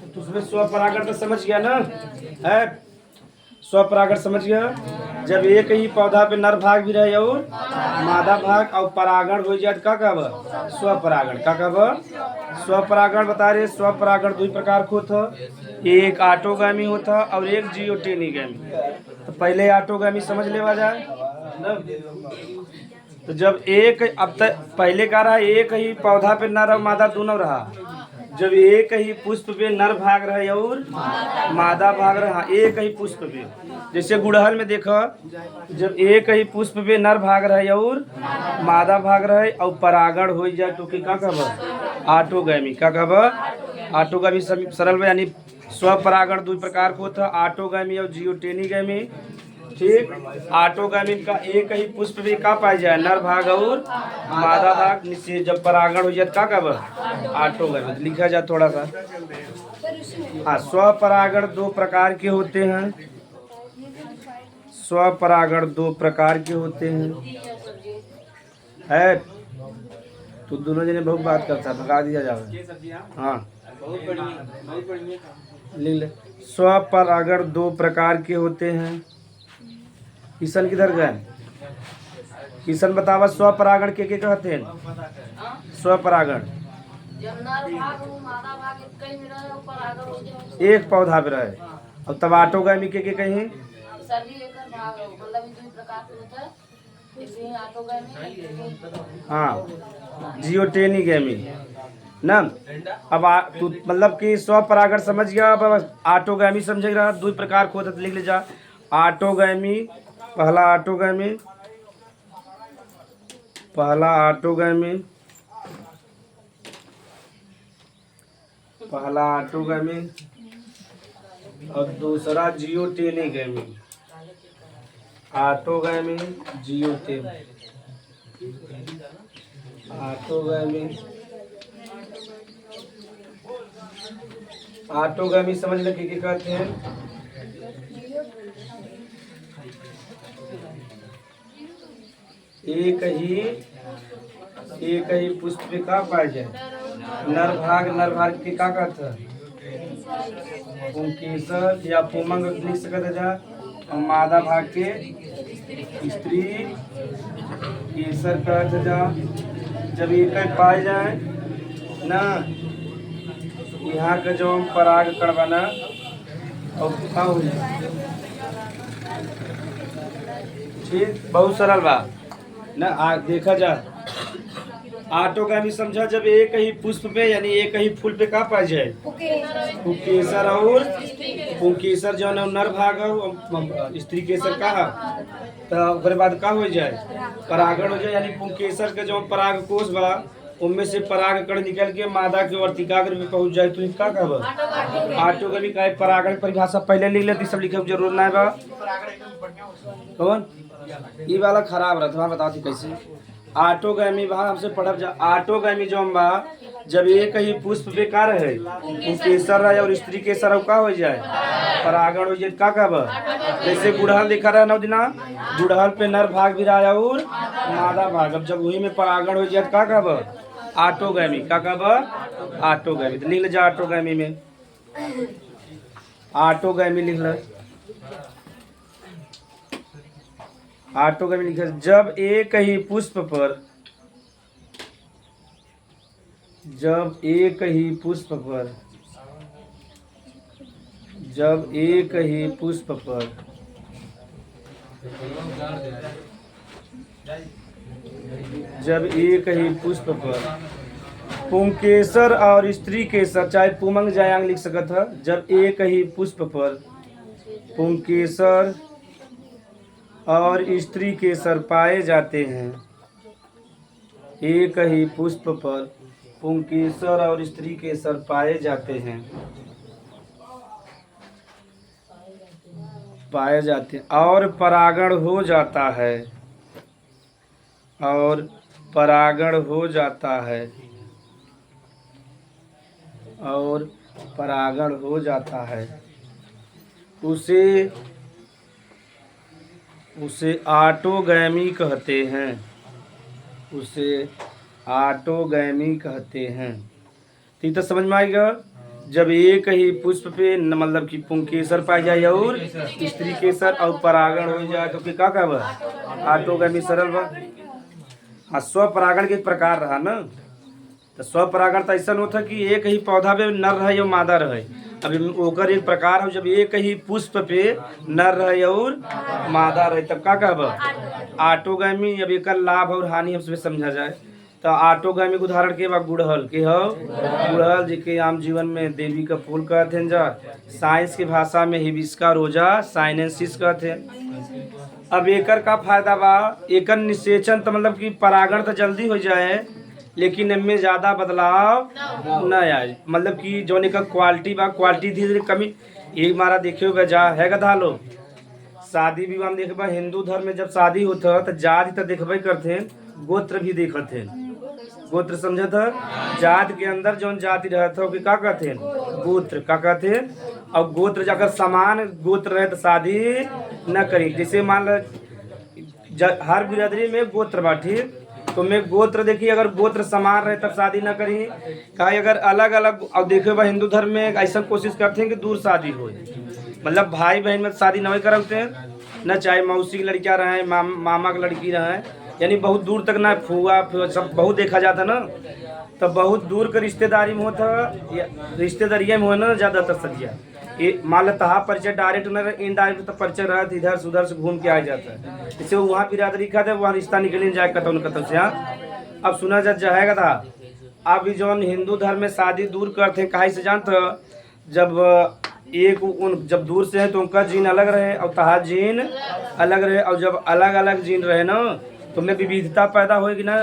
तो उसमें स्वपरागण तो समझ गया ना है। स्वपरागण समझ गया। जब एक ही पौधा पे नर भाग भी रहे और मादा भाग और परागण हो जाए का कब स्वपरागण का कब स्वपरागण बता रहे। स्वपरागण दो प्रकार को होता, एक ऑटोगामी होता और एक जियोटेनिगामी। तो पहले ऑटोगामी समझ लेवा जाए ना। तो जब एक अब तक पहले का रहा एक ही पौधा पे नर और मादा दोनों रहा। जब एक ही पुष्प पे नर भाग रहे और मादा भाग रहा एक ही पुष्प पे, जैसे गुड़हल में देखो जब एक ही पुष्प पे नर भाग रहे और मादा भाग रहे और परागण हो जाए तो क्या कहब ऑटोगैमी का कहब ऑटोगैमी। सरल में यानी स्वपरागण दो प्रकार को था, ऑटोगैमी और जियोटेनिगैमी। ठीक, ऑटोगैमी का एक ही पुष्प भी का पाया जाए नर भाग और मादा भाग निश्चय जब परागण हो जाए का कब ऑटोगैमी लिखा जाए थोड़ा सा। हाँ, स्वपरागण दो प्रकार के होते हैं। स्वपरागण दो प्रकार के होते हैं है। तो दोनों जने बहुत बात करता है, भगा दिया जाए। हाँ लिख ले। स्वपरागण दो प्रकार के होते हैं। किशन किधर गए? किशन बतावा स्वपरागण के कहते हैं? स्वपरागण एक पौधा पे रहे और तब ऑटोगैमी के कहीं हाँ जियोटेनिगैमी ना। अब तू मतलब कि स्वपरागण समझ गया। अब ऑटोगैमी समझेगा दो प्रकार को होता है, लिख ले जा। ऑटोगैमी पहला ऑटोगैमी पहला ऑटोगैमी और दूसरा जियोटेनिगैमी। ऑटोगैमी ऑटोगैमी समझ ले क्या कहते हैं। एक ही पुष्प पे का पाया जाए नर भाग के का कहते हैं पुंकेसर या पुमंग लिख सकते जा। और मादा भाग के स्त्री केसर कहते जा। जब एक ही पाए जाए ना यहाँ का जो पराग कण बना और का हो जाए। ठीक, बहुत सरल बात ना। देखा जा ऑटोगैमी समझा जब एक ही पुष्प पे यानी एक ही फूल पे का पाया जाए पुंकेसर और पुंकेसर जो नर भाग और स्त्री केसर का तो ओकरे बाद का हो जाए परागण हो जाए। यानी पुंकेसर के जो पराग कोष बा उनमें से पराग कण निकल के मादा के वर्तिकाग्र में पहुंच जाए तो का कहब ऑटोगैमी का। परागण परिभाषा पहले लिख लेती, सब लिखे जरूर ना बा। कौन ये वाला खराब रहता बताओ थी कैसे ऑटोगैमी वहाँ हमसे पढ़ब जा। ऑटोगैमी जो बा जब एक ही पुष्प बेकार है केसर रहे और स्त्री केसर का हो जाए परागण हो जाए का कहब। जैसे गुड़हल दिखा रहा नौ दिना गुड़हल पे नर भाग भी रहा और मादा भाग, अब जब वही में परागण हो जाए का कहब ऑटोगैमी का कहब ऑटोगैमी। तो लिख ले जा ऑटोगैमी में ऑटोगैमी लिख ले। ऑटोगैमी लिखा जब एक ही पुष्प पर जब एक ही पुष्प पर पुंकेसर और स्त्री केसर चाहे पुमंग जायांग लिख सकत है। जब एक ही पुष्प पर पुंकेसर और स्त्री केसर पाए जाते हैं। एक ही पुष्प पर पुंकेसर और स्त्री केसर पाए जाते हैं और परागण हो जाता है उसे ऑटोगैमी कहते हैं। तो ये तो समझ में आएगा। जब एक ही पुष्प पे मतलब कि पुंकेसर पाई जाए और स्त्री केसर और परागण हो जाए तो क्या कहब ऑटोगैमी सरल बा। हाँ, स्वपरागण के एक प्रकार रहा ना। तो स्वपरागण तो ऐसा होता कि एक ही पौधा पे नर रहे और मादा रहे। अभी ओकर एक प्रकार हो जब एक ही पुष्प पे नर रहे और मादा रहे तब का कहब ऑटोगैमी। अब एक लाभ और हानि हमसे समझा जाए तो ऑटोगैमी के उदाहरण के बा गुड़हल के हो। गुड़हल जिके आम जीवन में देवी का फूल कहते हैं, जा साइंस की भाषा में हिबिस्का रोजा साइनेंसिस कहते हैं। अब एकर का फायदा बा, एकर निषेचन तो मतलब कि परागण तो जल्दी हो जाए लेकिन इनमें ज्यादा बदलाव न आए। मतलब कि जो एकर क्वालिटी बा क्वालिटी धीरे धीरे कमी। एक मारा देखे होगा जा है गधा लो शादी विवाह में देखबा हिंदू धर्म में जब शादी होता तो जाति तो देखबे करते हैं, गोत्र भी देखते हैं। गोत्र समझत है जात के अंदर जो जाति रहता है क्या कहते हैं गोत्र का कहते हैं। और गोत्र जाकर समान गोत्र रहे तो शादी न करी। जैसे मान लो हर बिरादरी में गोत्र बा ठीक, तो मैं गोत्र देखिए अगर गोत्र समान रहे तब शादी न करी। कहा अगर अलग अलग अब देखे बा हिंदू धर्म में ऐसा कोशिश करते हैं कि दूर शादी हो, मतलब भाई बहन में शादी नहीं कराते हैं न, चाहे मौसी की लड़कियां रहे मामा की लड़की रहे, यानी बहुत दूर तक ना फुआ सब बहुत देखा जाता ना। तो बहुत दूर के रिश्तेदारी में होता रिश्तेदारिया में हो ना ज़्यादातर सदिया ये मान लेता है परिचय डायरेक्ट न इनडायरेक्ट तो परिचय रहता इधर से उधर से घूम के आ जाता है। जैसे वहाँ बिरादरी खाते वहाँ रिश्ता निकल जाए कतौ कतौ से। हाँ, अब सुना जाएगा था अब जो हिंदू धर्म में शादी दूर करते हैं कहीं से जानते जब एक उन जब दूर से है तो उनका जीन अलग रहे और तहार जीन अलग रहे। और जब अलग अलग जीन रहे ना तो उनमें विविधता पैदा होगी ना,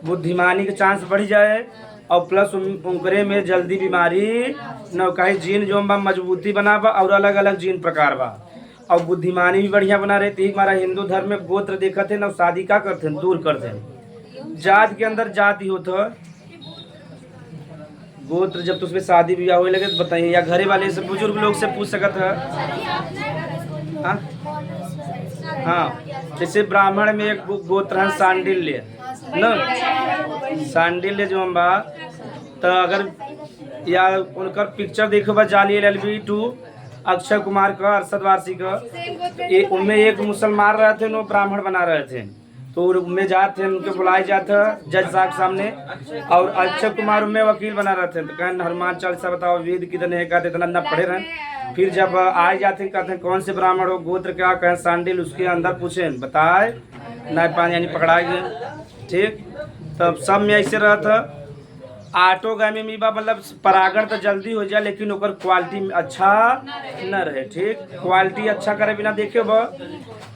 बुद्धिमानी के चांस बढ़ जाए और प्लस उनकरे में जल्दी बीमारी न कहीं जीन जो बा मजबूती बना बा और अलग अलग जीन प्रकार बा और बुद्धिमानी भी बढ़िया बना रहती है। हमारा हिंदू धर्म में गोत्र देखते हैं ना शादी का करते हैं दूर करते हैं। जात के अंदर जाति होता गोत्र जब तो उसमें शादी ब्याह होने लगे तो बताइए, या घरे वाले से बुजुर्ग लोग से पूछ सकते हैं। हाँ हाँ, जैसे ब्राह्मण में एक गोत्र है सांडिल्य न, सांडिल्य जो हम बा तो अगर या उनकर पिक्चर देखो बा जाली LLB 2 अक्षय कुमार का अरशद वारसी का उनमें एक मुसलमान रहे थे वो ब्राह्मण बना रहे थे तो उनमें जाते थे उनके बुलाए जाते जज साहब सामने। और अक्षय कुमार उनमें वकील बना रहे थे तो कहन हनुमान चालीसा बताओ वेद कितने है कहते इतना न पढ़े रहे। फिर जब आए जाते कहते हैं कौन से ब्राह्मण हो गोत्र क्या कहें सांडिल, उसके अंदर पूछे बताए न पानी यानी पकड़ाए गए ठीक। तब सब में ऐसे रहा था ऑटोगैमी में बा मतलब परागण तो जल्दी हो जाए लेकिन ओकर क्वालिटी अच्छा न रहे ठीक। क्वालिटी अच्छा करे बिना देखे बा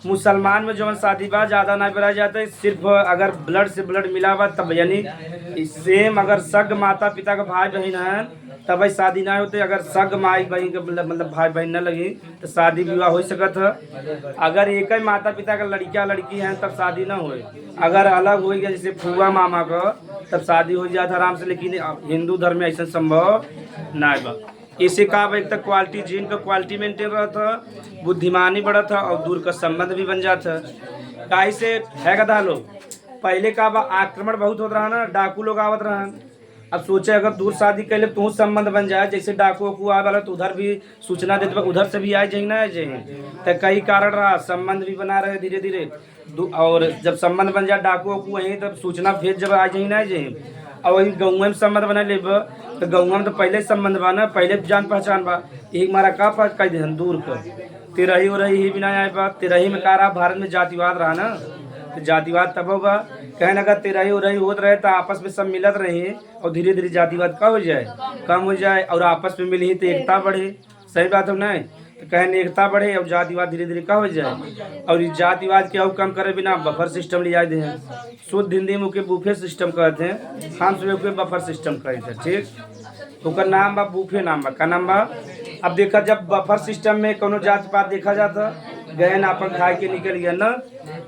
मुसलमान में जो शादी बा ज़्यादा ना बढ़ा जाता है, सिर्फ अगर ब्लड से ब्लड मिला बा तब यानी सेम अगर सग माता पिता का भाई बहन है तब भाई शादी ना होते। अगर सग माई बहन के मतलब भाई बहन न लगी तो शादी विवाह हो सकत है। अगर एक ही माता पिता का लड़किया लड़की हैं तब शादी ना हो। अगर अलग हो गया जैसे फूआ मामा का तब शादी हो जाता आराम से, लेकिन हिंदू धर्म में ऐसा संभव ना बा। इसे कहा एक तक क्वालिटी जीन का क्वालिटी मेंटेन रहा था, बुद्धिमानी बढ़ा था और दूर का संबंध भी बन जाता। काहे से है गधा लोग पहले का बा आक्रमण बहुत होता रहा ना, डाकू लोग आवत रहा। अब सोचे अगर दूर शादी कर ले तो संबंध बन जाए, जैसे डाकू को आए वाला तो उधर भी सूचना देते उधर से भी आए जाए ना आए जाए तो कई कारण रहा संबंध भी बना रहे धीरे धीरे। और जब संबंध बन जाए डाकू को वहीं तब सूचना भेज जब आ जाए ना आए जाए। और वही गाँव में संबंध बना ले तो गाँव में तो पहले संबंध बा ना, पहले जान पहचान बा। एक मारा का कह दे दूर कर तिरही उरही ही बिना आए बा। तिरही में कहा रहा भारत में जातिवाद रहा ना, तो जातिवाद तब होगा कहना अगर तिरही उरही होत रहे तो आपस में सब मिलत रहे और धीरे धीरे जातिवाद का हो जाए कम हो जाए और आपस में मिली तो एकता बढ़े। सही बात हो नहीं तो कहने एकता बढ़े और जातिवाद धीरे धीरे का हो जाए। और इस जातिवाद के और कम करे बिना बफर सिस्टम ले आए हैं। शुद्ध हिंदी में के बूफे सिस्टम कहते हैं, हम सब के बफर सिस्टम कहते हैं ठीक। ओकर नाम बा बूफे नाम बा का नाम बा। अब देखा जब बफर सिस्टम में कोनो जाति पात देखा जाता गए ना अपन खाए के निकल गया ना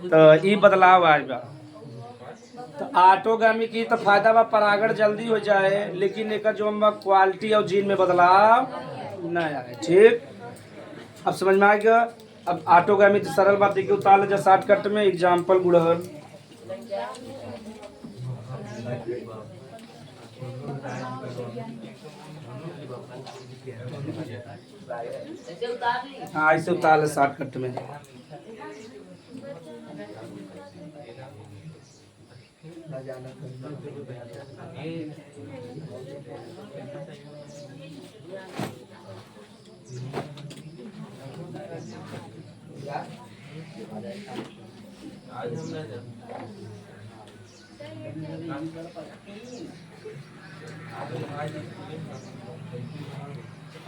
तो ये बदलाव आए बा। तो ऑटोगामी की तो फायदा बा परागण जल्दी हो जाए लेकिन एक जो क्वालिटी और जीन में बदलाव न आए ठीक। अब समझ में आ गया। अब ऑटोगामी तो सरल बात देखिए उतार ले शॉर्टकट में एग्जाम्पल गुड़हल हाँ ऐसे उतार ले शॉर्टकट में।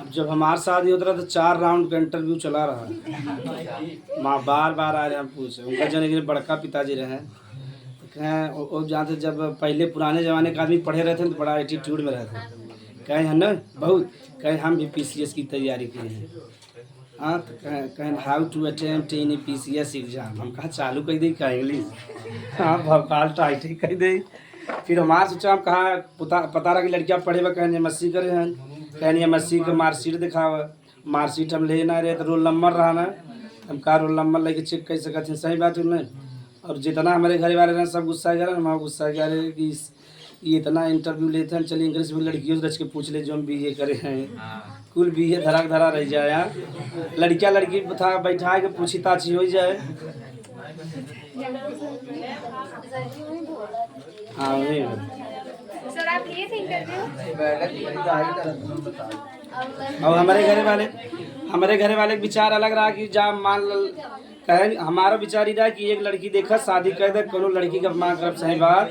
अब जब हमारे शादी होता रहा तो 4 राउंड का इंटरव्यू चला रहा। माँ बार बार आ रहे हम पूछे, उनका जन एक बड़का पिताजी रहे कहें वो जानते जब पहले पुराने ज़माने के आदमी पढ़े रहते हैं तो बड़ा एटीट्यूड में रहते कहें है ना बहुत, कहें हम भी PCS की तैयारी किए हैं। हाँ तो कहें how to attempt in PCS exam, हम कहा चालू कर दी कहा इंग्लिश। हाँ भोपाल टाइट ही कह दी। फिर हमारे सोचा हम कहा पता रहा कि लड़कियाँ पढ़े हुए कहें MSc करे हैं, कहें MSc का मार्कशीट दिखावा। मार्कशीट हम ले ना रहे तो रोल नंबर रहा ना, हम कहा रोल नंबर लेके चेक कर सकते हैं। सही बात है नहीं। और जितना हमारे घर वाले रहे सब गुस्सा कर रहे हैं, गुस्सा कर रहे कि ये इतना इंटरव्यू लेते हैं, चलिए इंग्लिश में लड़कियों से रच के पूछ ले जो हम BA करे हैं। कुल BA धरा धरा रह जाए यार, लड़कियाँ लड़की था बैठा के पूछी ताछी हो जाए। हाँ वही सर आप लिए थे इंटरव्यू? और हमारे घर वाले के विचार अलग रहा कि जा मान कहे हमारा विचार ही रहा कि एक लड़की देखा शादी कर दे, कोनो लड़की का माँ करब। सही बात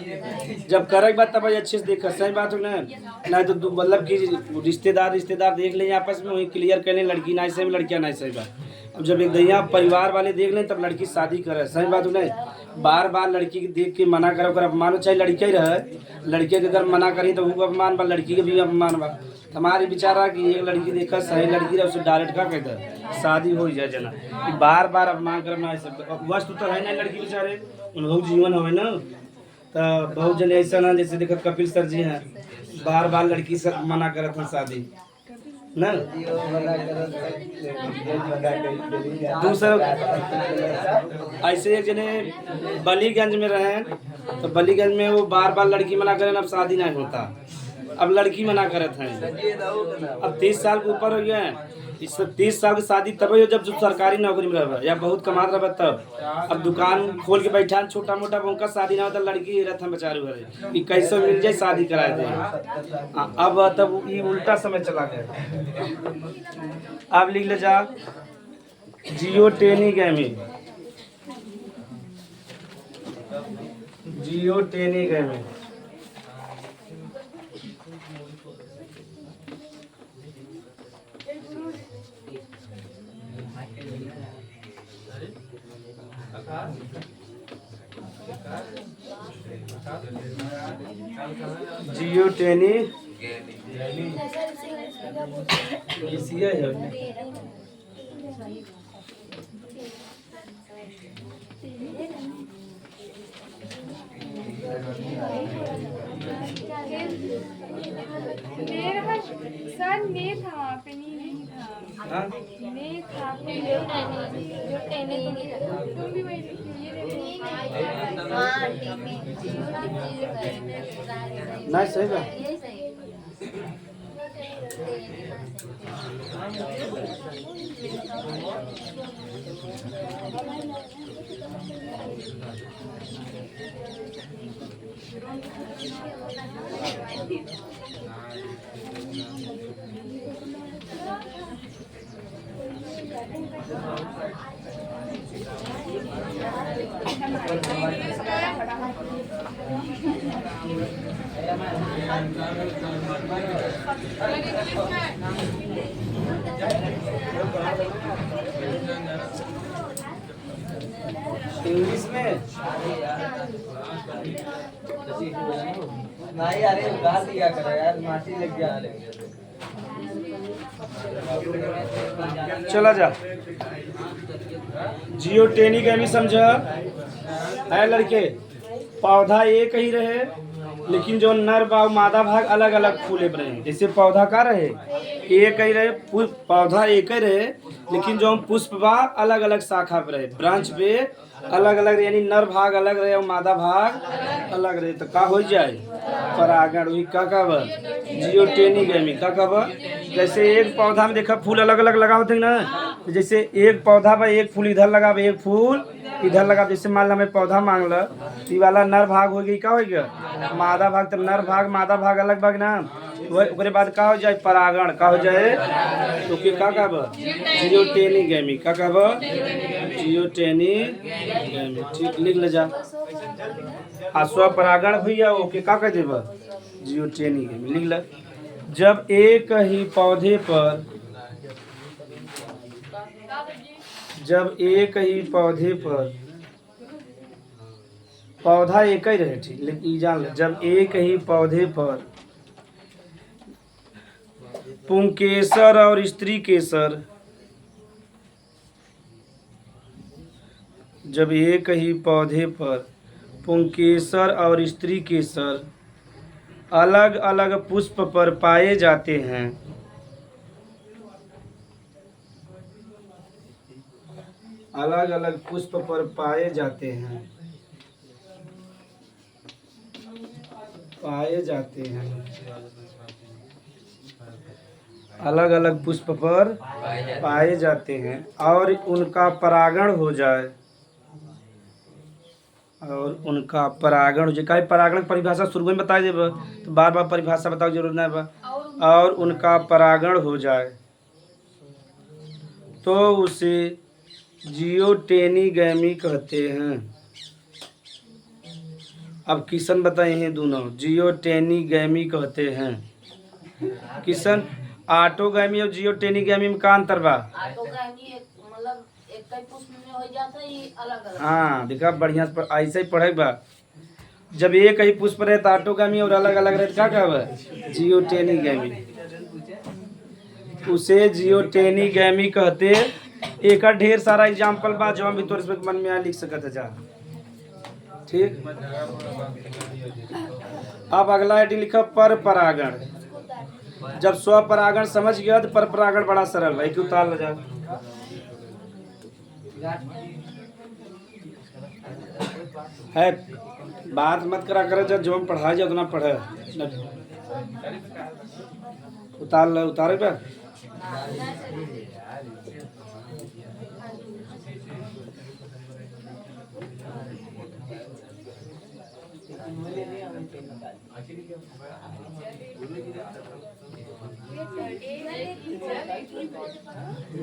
जब करे बात तब अच्छे से देखा। सही बात हो ना तो मतलब कि रिश्तेदार देख लें आपस में, वही क्लियर कर लें लड़की नहीं सही लड़कियाँ नहीं सही बात। अब जब एक दैया परिवार वाले देख लें तब लड़की शादी करे। सही बात हो नहीं। बार बार लड़की के देख के मना करो कर अपमान हो, चाहे लड़के ही रहे, लड़के के अगर मना करी तो वो अपमान बा, लड़की के भी अपमान बा। हमारे विचारा कि एक लड़की देखा सही लड़की रहे उसे डायरेक्ट का कहता शादी हो जाए जना, कि बार बार अपमान करना है सब वस्तु तो है ना। लड़की बेचारे बहुत जीवन हो ना, तो बहुत जन ऐसा ना जैसे देखो कपिल सर जी हैं, बार बार लड़की से मना करते हैं शादी ना। दूसरा ऐसे एक जने बलीगंज में रहे तो बलीगंज में वो बार बार लड़की मना करें, अब शादी नहीं होता, अब लड़की मना करते हैं। अब 30 साल के ऊपर हो गए हैं, इस 30 साल की शादी तब हो जब सरकारी नौकरी में रह या बहुत कमात रह तब। अब दुकान खोल के बैठा छोटा मोटा उनका शादी ना होता, लड़की रहता है बेचारे घरे कि कैसे मिल जाए शादी करा दे। अब तब ये उल्टा समय चला गया। अब लिख ले जा जियो टेनी गेमिंग, जियो टेनी गेमिंग। जियो टेनी सर ने था वहाँ पे नहीं था, ने था तुम भी वही नहीं सही बात। इंग्लिश में नहीं यार उधार दिया करो यार, माटी लग गया। चला जा जियो टेनी गेमिंग समझा है लड़के, पौधा एक ही रहे लेकिन जो नर भाग मादा भाग अलग अलग फूले रहे। जैसे पौधा का रहे एक ही रहे, पौधा एक ही रहे लेकिन जो पुष्प बा अलग अलग शाखा पे रहे, ब्रांच पे अलग अलग यानी नर भाग अलग रहे और मादा भाग अलग रहे तो का हो जाए परागण हुई का कब जियोटेनिगेमी का कब जैसे एक पौधा में देखा फूल अलग अलग लगा होते ना तो जैसे एक पौधा पर एक फूल इधर लगा एक फूल इधर लगा जैसे मान लो हमें पौधा मांग लो तो ये वाला नर भाग हो गई का हो गया मादा भाग तब नर भाग मादा भाग अलग भाग ना वही बाद का हो जाए परागण का हो जाए तो कि का कब जियोटेनिगेमी का कब जियोटेनिगेमी ठीक लिख ले जा आ स्वपरागण भैया ओके का कह देबा जियोटेनिगेमी लिख ले जब एक ही पौधे पर पौधा एक ही रहे ठीक लेकिन जान ले जब एक ही पौधे पर पुंकेसर और स्त्री केसर जब एक ही पौधे पर पुंकेसर और स्त्री केसर अलग अलग पुष्प पर पाए जाते हैं अलग अलग पुष्प पर पाए जाते हैं अलग अलग पुष्प पर पाए जाते हैं और उनका परागण हो जाए काहे परागण परिभाषा शुरू में बता दे तो बार बार परिभाषा बताओ जरूर ना बा और उनका परागण हो जाए तो उसे जियोटेनिगेमी कहते हैं। अब किशन बताए हैं दोनों जियोटेनिगेमी कहते हैं। किशन ऑटोगैमी और जियोटेनिगेमी में का अंतर बा? ऑटोगैमी मतलब एक ही पुष्प में हो जाता है अलग अलग। हाँ देखा बढ़िया से ऐसे ही पढ़े बा जब एक ही पुष्प रहे तो ऑटोगैमी और अलग अलग रहे क्या कहबा जियोटेनिगेमी उसे जियोटेनिगेमी कहते। एक ढेर सारा एग्जाम्पल बा जो हम भी तोर मन में आ लिख सकत है जा ठीक। अब अगला हेडिंग लिखा पर परागण। जब स्वपरागण समझ गया तो पर परागण बड़ा सरल भाई क्यों उतार जा है बात मत करा करे जब जो हम पढ़ाए जा उतना पढ़े उतारे पे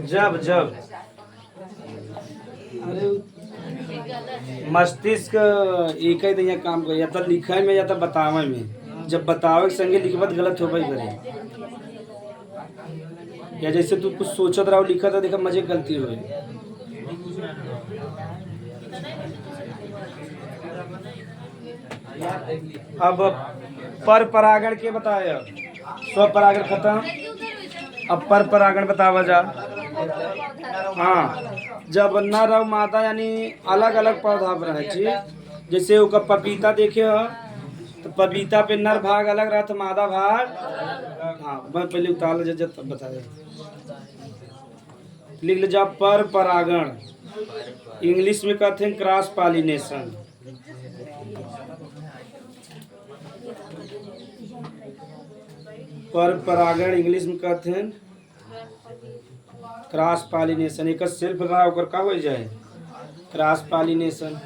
जब जब अरे मस्तिष्क एक ही दिन काम कर या तो लिखे में या तो बतावे में जब बतावे के संगे लिखबत गलत हो करे या जैसे तू कुछ सोचत रहा लिखा था देखा मजे गलती हुई। अब पर परागण के बताया स्वपरागण खत्म अब पर परागण बतावा जा। हाँ जब नर और मादा यानी अलग अलग पौधा पर रहे ठीक जैसे ओका पपीता देखे हो तो पपीता पे नर भाग अलग रहा तो मादा भाग हाँ मैं पहले उतार ले जब बताया लिख ले जा पर परागण इंग्लिश में कहते हैं क्रॉस पॉलिनेशन। पर परागण इंग्लिश में कहते हैं क्रॉस पॉलिनेशन। एक सेल्फ रहा होकर का हो जाए क्रॉस पॉलिनेशन।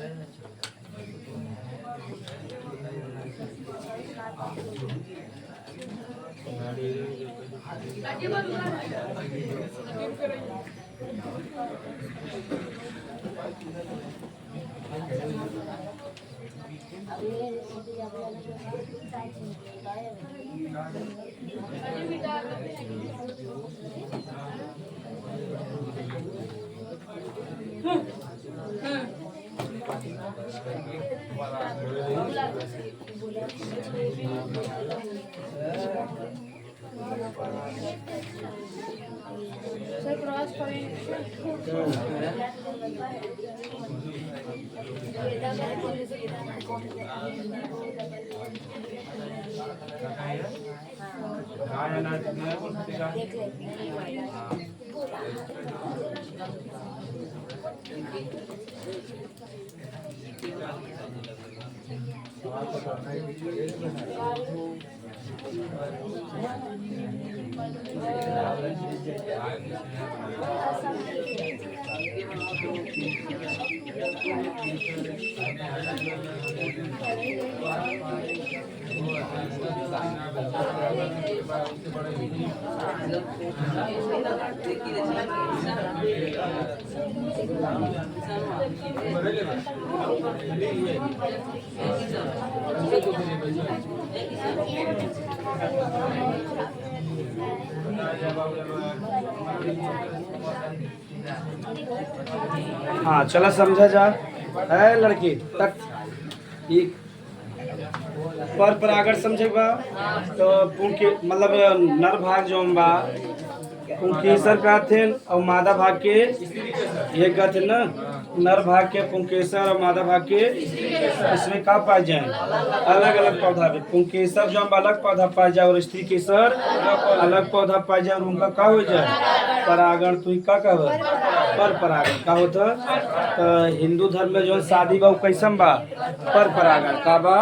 सर क्रॉस हाँ चला समझा जा है लड़की तक एक पर परागण समझे बा तो पुंके मतलब नर भाग जो बा पुंकेसर कहते और मादा भाग के ये कहते ना नर भाग के पुंकेसर और मादा भाग के इसमें का पाए जाए अलग अलग पौधा पे पुंकेसर जो अलग पौधा पाए जाए और स्त्री केसर अलग पौधा पाए जाए और उनका का हो जाए परागण तो का कह पर परागण का होता तो हिंदू धर्म में जो शादी बा कैसम बा पर परागण का बा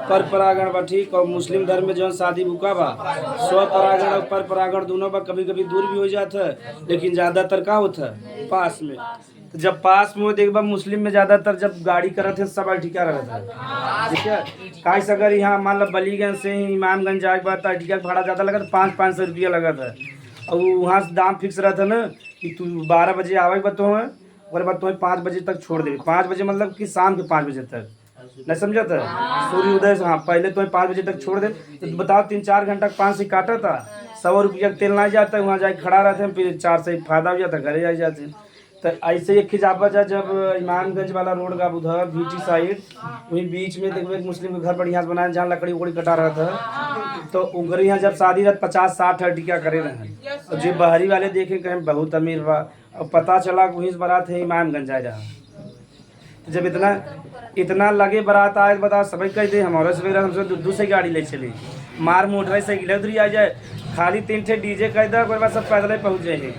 पर परागण बा ठीक और मुस्लिम धर्म में जो शादी बुका बा स्व परागण और पर परागण दोनों बा कभी कभी दूर भी हो जाता है लेकिन ज्यादातर का होता है पास में तो जब पास में हो देखबा मुस्लिम में ज्यादातर जब गाड़ी करत है सब अटिका रहता है ठीक है काश अगर यहाँ मान लो बलीगंज से ही इमामगंज जाए के बाद अटिका का भाड़ा ज्यादा लगा तो 500 रुपया लगा था और वहाँ से दाम फिक्स रहता ना कि तू 12 बजे आवे बतो है और बाद तुम्हें 5 बजे तक छोड़ दे 5 बजे मतलब कि शाम के 5 बजे तक नहीं समझा था सूर्य उदय से हाँ पहले तुम्हें 5 बजे तक छोड़ दे तो बताओ 3-4 घंटा 5 से काटा था 100 रुपया तेल ना जाता है वहाँ जाके खड़ा रहते हैं फिर 4 से फायदा हो जाता घरे आ जाते हैं तो ऐसे एक खिजापा जा जब इमामगंज वाला रोड का उधर बीटी साइड वहीं बीच में देखो एक मुस्लिम का घर बढ़िया से बनाया जहाँ लकड़ी उकड़ी कटा रहा था तो उनके यहाँ जब शादी रहती 50-60 अटिका करे रहे और जो बाहरी वाले देखे कहें बहुत अमीर बा और पता चला कि वहीं से बारात है इमामगंज आ रहा जब इतना लगे बारात आए बता सब कह दे हमारे सवेरे हमसे दूसरी गाड़ी ले चली मार मोटरसाइकिल उधरी आ जाए खाली 3 ठे डीजे कह दे बाद सब पैदल पहुँच जाएंगे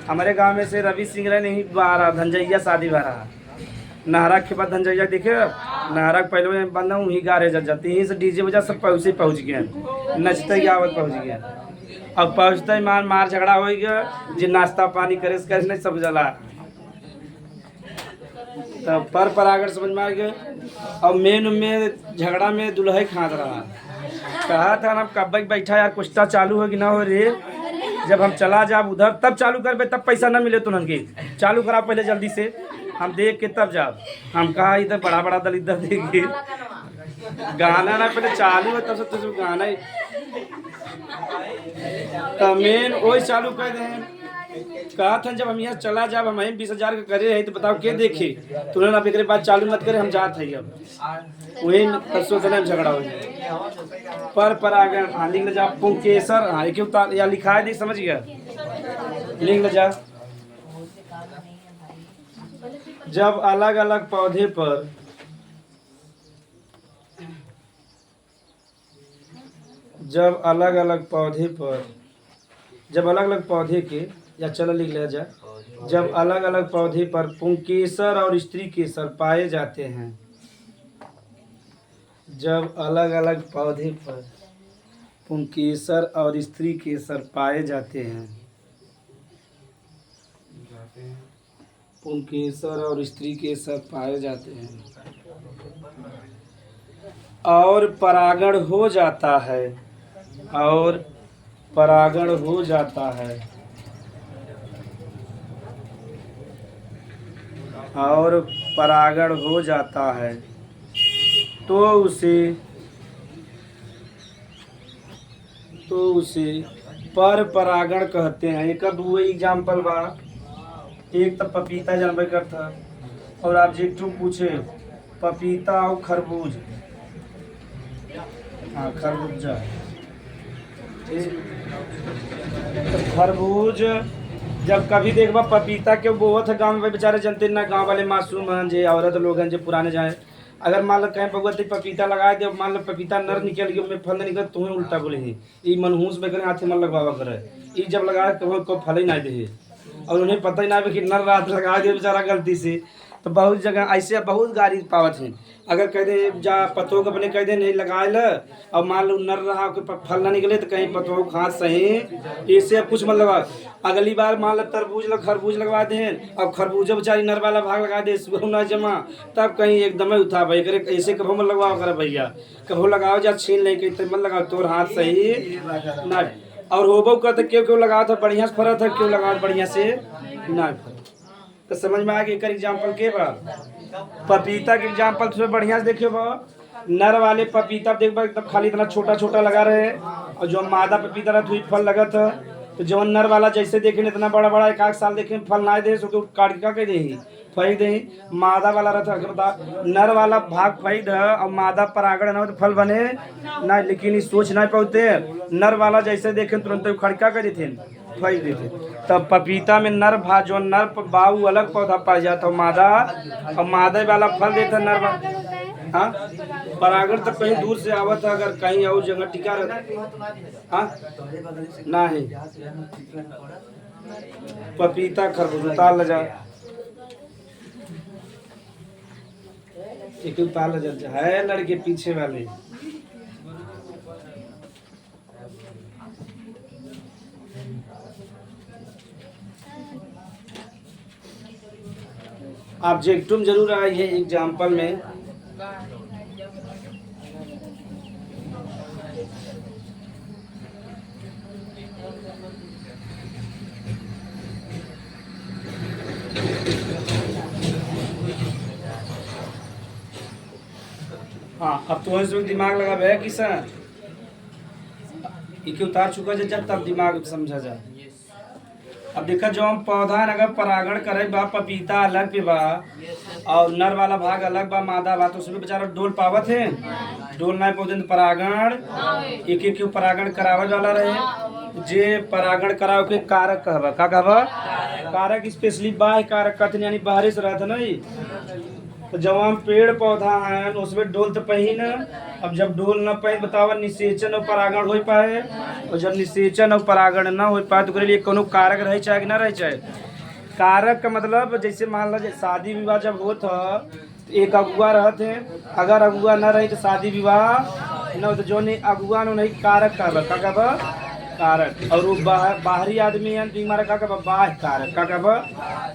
हमारे गांव में से रवि सिंह नहीं बारा धंजैया शादी बारा नहरा के बाद धंजैया देखे नहरा पहले में बंदा हूँ ही गारे जाते यहीं से डीजे बजा सब पहुँच गए नचते ही आवत पहुँच गया अब पहुँचते ही मार झगड़ा हो गया जो नाश्ता पानी करे नहीं सब जला तो पर परागण समझ में आ गए और मेन में झगड़ा में दुल्हे खाद रहा कहा था ना कब बैठा यार कुश्ता चालू हो कि ना हो रे जब हम चला जाब उधर तब चालू करबे तब पैसा ना मिले तुरंत के चालू करा पहले जल्दी से हम देख के तब जाब हम कहा इधर बड़ा बड़ा दल इधर देखिए गाना ना पहले चालू है तब से तुझे गाना ही तो मेन वही चालू कर दे कहा था जब हम यहाँ चला जाब हम 20,000 का करे है तो बताओ के देखे तुरंत आप एक बात चालू मत करे हम जात है अब वही परसों से झगड़ा हो जाए पर परागण हाँ लिख ले जा पुंकेसर हाँ एक उतार या लिखा है देख समझ गया लिख ले जा जब अलग अलग पौधे पर जब अलग अलग पौधे के या चलो लिख लिया जाए जब अलग अलग पौधे पर पुंकेसर और स्त्री केसर पाए जाते हैं जब अलग अलग पौधे पर पुंकेसर और स्त्री केसर पाए जाते हैं पुंकेसर और स्त्री केसर पाए जाते हैं और परागण हो जाता है और परागण हो जाता है और परागण हो जाता है तो उसे पर परागण कहते हैं। एक दो एग्जाम्पल बा एक तो पपीता जानवर का था और आप जी टू पूछे पपीता और खरबूज हाँ खरबूजा तो खरबूज जब कभी देखबा पपीता के बोवत है गाँव में बेचारे जनते ना गांव वाले मासूम हैं जो औरत लोग हैं जो पुराने जाए अगर मान लो कहीं बगुआ पपीता लगाए दे मान लो पपीता नर निकल गया में फल नहीं निकल तुम्हें उल्टा बोले ही ये मनहूस में करे हाथ में लगवावा करे ये जब लगाए तो को फल ही नहीं दे और उन्हें पता ही ना है कि नर रात लगा दे बेचारा गलती से। तो बहुत जगह ऐसे बहुत गाड़ी पावत हैं। अगर कह दे जा पतों अपने कह दे नहीं लगाए ल और मान लो नर रहा के फल ना निकले तो कहीं पतों खास सही ऐसे अब कुछ मत लगा। अगली बार मान लो तरबूज खरबूज लगवा दें अब खरबूजा बेचारी नर वाला भाग लगा दे सुबह ना जमा तब कहीं एकदम उठा भाई करे ऐसे कभो मत लगवाओ कर भैया कभो लगाओ जा छीन नहीं कहीं मत लगाओ तोर हाथ सही ना। और होबो करते क्यों लगाओ तो बढ़िया से फरत है क्यों लगाओ बढ़िया से ना फरत। तो समझ में आ गया एक एग्जाम्पल के बा पपीता के एग्जाम्पल थोड़ा बढ़िया से देखियो बा। नर वाले पपीता देख बा एकदम खाली इतना छोटा छोटा लगा रहे और जो मादा पपीता रहा तो फल लगा था। तो जो नर वाला जैसे देखे इतना बड़ा बड़ा एक आध साल देखे फल ना दे सो काट के कह दे फेंक दे। मादा वाला रहता बता नर वाला भाग फेंक दे और मादा परागण ना तो फल बने ना लेकिन सोच ना पाते नर वाला जैसे देखे तुरंत खड़का कर देते फेंक देते। तब पपीता में नर भा जो नर बाऊ अलग पौधा पड़ जाता है मादा और मादा वाला फल देता नर परागण होता है। हाँ परागण तक कहीं दूर से आवत है अगर कहीं और जगह टिका रहता हाँ ना है पपीता खरबूज उतार ले जा एक उतार ले जा है लड़के पीछे वाले ऑब्जेक्टिव जरूर आई है एग्जाम्पल में। हाँ अब तो इसमें दिमाग लगा है किसान इके उतार चुका है जब तब दिमाग समझा जाए। अब देखा जो हम पौधा अगर परागण करे बा पपीता अलग पे बा और नर वाला भाग अलग बा मादा बा तो उसमें बेचारा डोल पावत है डोल ना पौधे तो परागण एक एक परागण करावे वाला रहे जे परागण कराव के कारक कहबा का कहबा कारक स्पेशली बाह्य कारक कहते यानी बाहरी से रहता नहीं। तो जब हम पेड़ पौधा है उसमें डोल तो पही न अब जब डोल न पाए बतावा निषेचन और परागण हो पाए और जब निषेचन और परागण न हो पाए तो लिए कोनो कारक रहे चाहे कि ना रहे चाहे। कारक का मतलब जैसे मान लो शादी विवाह जब होता तो एक अगुआ रहते अगर अगुआ न रहे तो शादी विवाह न हो तो जो नहीं अगुआ नहीं कारक का कारक और वो बाहरी आदमी है तो हमारा का बाह्य कारक का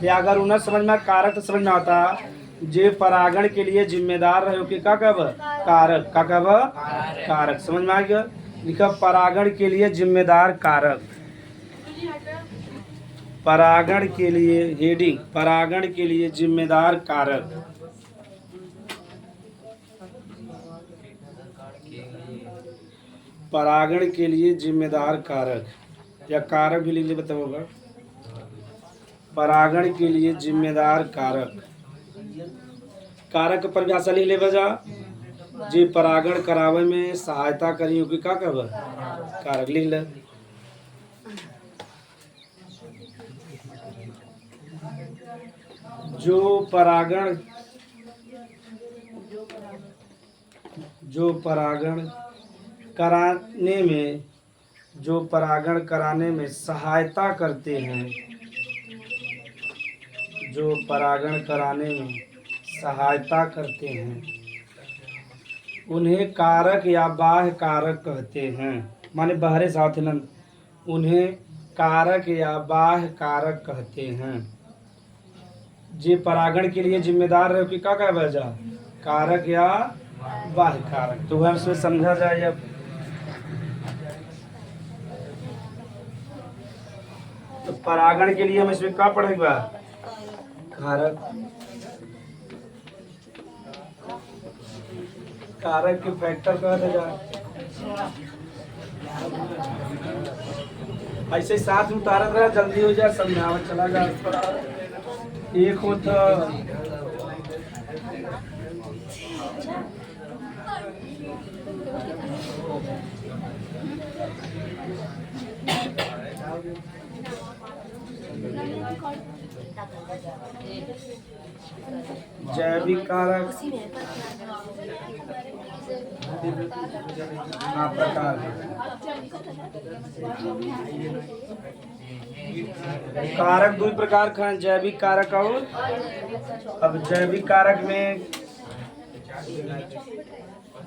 या अगर उन्हें समझ में कारक तो समझ में आता जे परागण के लिए जिम्मेदार रहे कि का कब कारक का कब कारक समझ में आ गया लिखा परागण के लिए जिम्मेदार कारक परागण के लिए हेडिंग परागण के लिए जिम्मेदार कारक परागण के लिए जिम्मेदार कारक या कारक भी लिख ले बताओगा परागण के लिए जिम्मेदार कारक कारक परिभाषा लिख ले बजा जे परागण करावे में सहायता करी कि का कहब कारक लिख ले। जो परागण कराने में सहायता करते हैं जो परागण कराने में सहायता करते हैं उन्हें कारक या बाह्य कारक कहते हैं माने बाहरे साथ उन्हें कारक या बाह्य कारक कहते हैं। जे परागण के लिए जिम्मेदार रहे कि क्या वजह कारक या बाह्य कारक तो वह उसमें समझा जाए। अब तो परागण के लिए हम इसमें क्या पढ़ेगा कारक कारक के फैक्टर कहते जा ऐसे साथ में उतारत रहा जल्दी हो जाए समझावत चला जा एक होता जैविक कारक हाँ प्रकार। कारक दो प्रकार का है, जैविक कारक और अब जैविक कारक में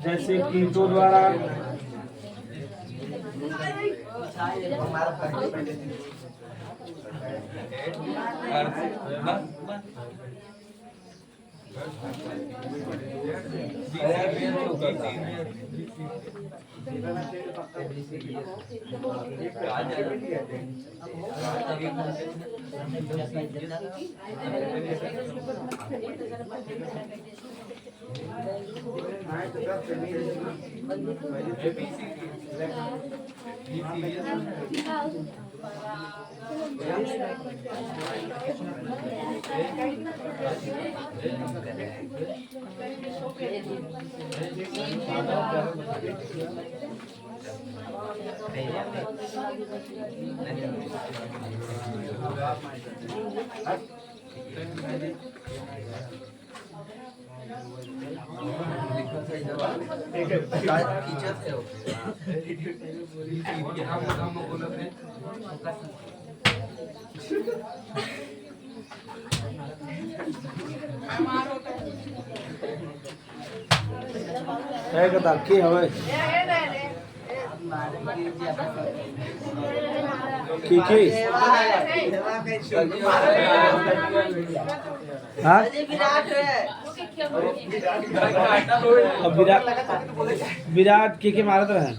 जैसे कीटों द्वारा है कदा की हवे की हाँ अब विराट के मारत रहे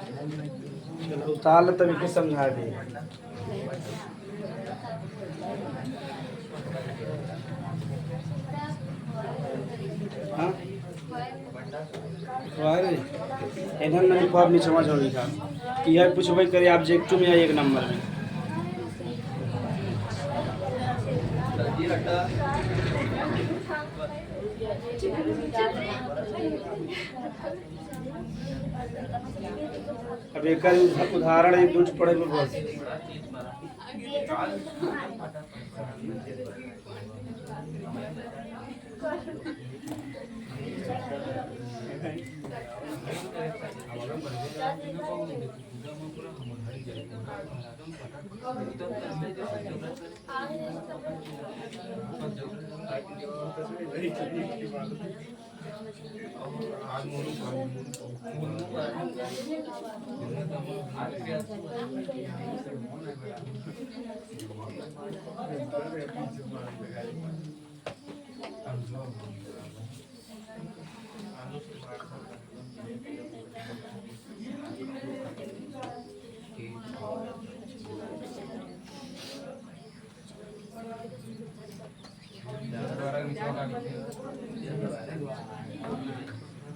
चलो उतार तभी के समझा दे। हाँ इधर नहीं पर नहीं समझ होगी का यह कुछ भाई करे ऑब्जेक्टिव में एक नंबर में अब एक उदाहरण एक दूज पढ़े में बहुत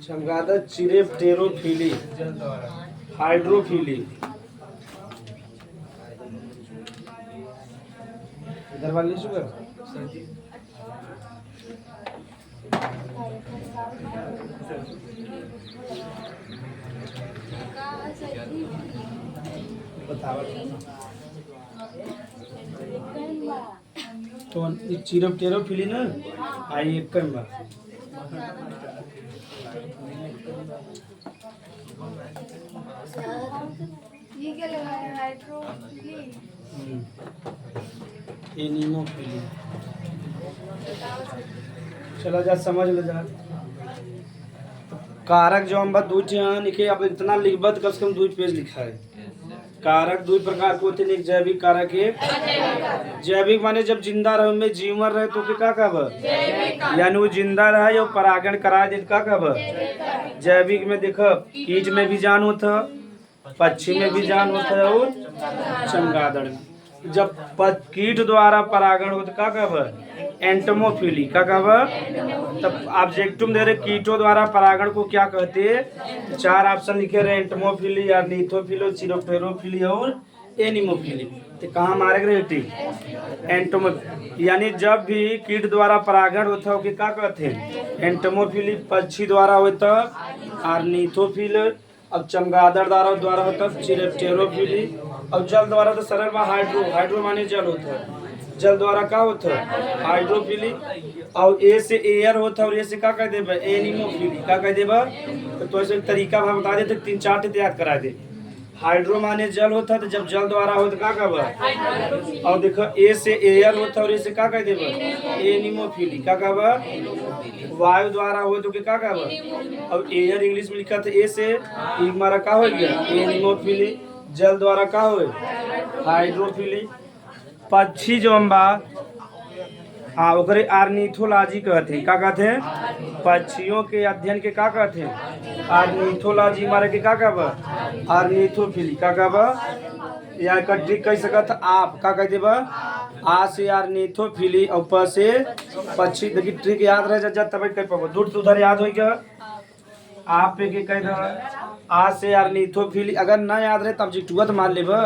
चमगादड़ चिरेप्टेरोफिली हाइड्रोफिली इधर वाली शुगर तो चिरेप्टेरोफिली ना आई एक कम बा ये क्या लगा है हाइड्रोफिली एनीमोफिली चला जा समझ ले जा कारक जो हम बात दू लिखे अब इतना लिखबत कम से कम 2 पेज लिखा है। कारक 2 प्रकार के होते हैं, एक जैविक कारक है। जैविक माने जब जिंदा रहे में जीवन रहे तो के का कहब, यानी वो जिंदा रहे और परागण करा दे का कहब जैविक में। देख कीट में भी जान होता, पक्षी में भी जान होता है और चमगादड़ में। जब कीट द्वारा परागण होता का कहब एंटोमोफिली का कहब। तब ऑब्जेक्टिव दे रहे कीटों द्वारा परागण को क्या कहते हैं। 4 ऑप्शन लिखे रहे एंटोमोफिली, ऑर्निथोफिली, चिरोप्टेरोफिली और एनिमोफिली। तो कहाँ मारे गए टी एंटोमो, यानी जब भी कीट द्वारा परागण होता है क्या कहते हैं एंटोमोफिली। पक्षी द्वारा होता ऑर्निथोफिली, अब चमगादड़ द्वारा होता चिरोप्टेरोफिली। अब जल द्वारा तो सरल बा हाइड्रो माने जल होता है, जल द्वारा का होता है हाइड्रोफिली। और ए से एयर होता है और ए से का कह देबा एनिमोफिली का कह देबा। तो ऐसे तरीका हम बता देते 3-4 टे याद करा दे। हाइड्रो माने जल होता है, तो जब जल द्वारा होता का कहबा। और देखो ए से एयर होता है और ए से का कह देबा एनिमोफिली का कहबा। वायु द्वारा हो तो का कहबा। अब एयर इंग्लिश में लिखा था ए से हमारा का हो गया एनिमोफिली। जल द्वारा का हो हाइड्रोफिली। पक्षी जो हम बा हाँ ओकरे ऑर्निथोलॉजी कहते हैं। का कहते हैं पक्षियों के अध्ययन के का कहते हैं ऑर्निथोलॉजी। मारे के का कहब ऑर्निथोफिली का कहब। या ट्रिक कह सकत आप का कह देबा आ से ऑर्निथोफिली और प से पक्षी। देखिए ट्रिक याद रह जा तब कह पाबो। दूर से उधर याद हो गया आप पे के कह दे आ से ऑर्निथोफिली। अगर ना याद रहे तब जिटुआ तो मान लेबा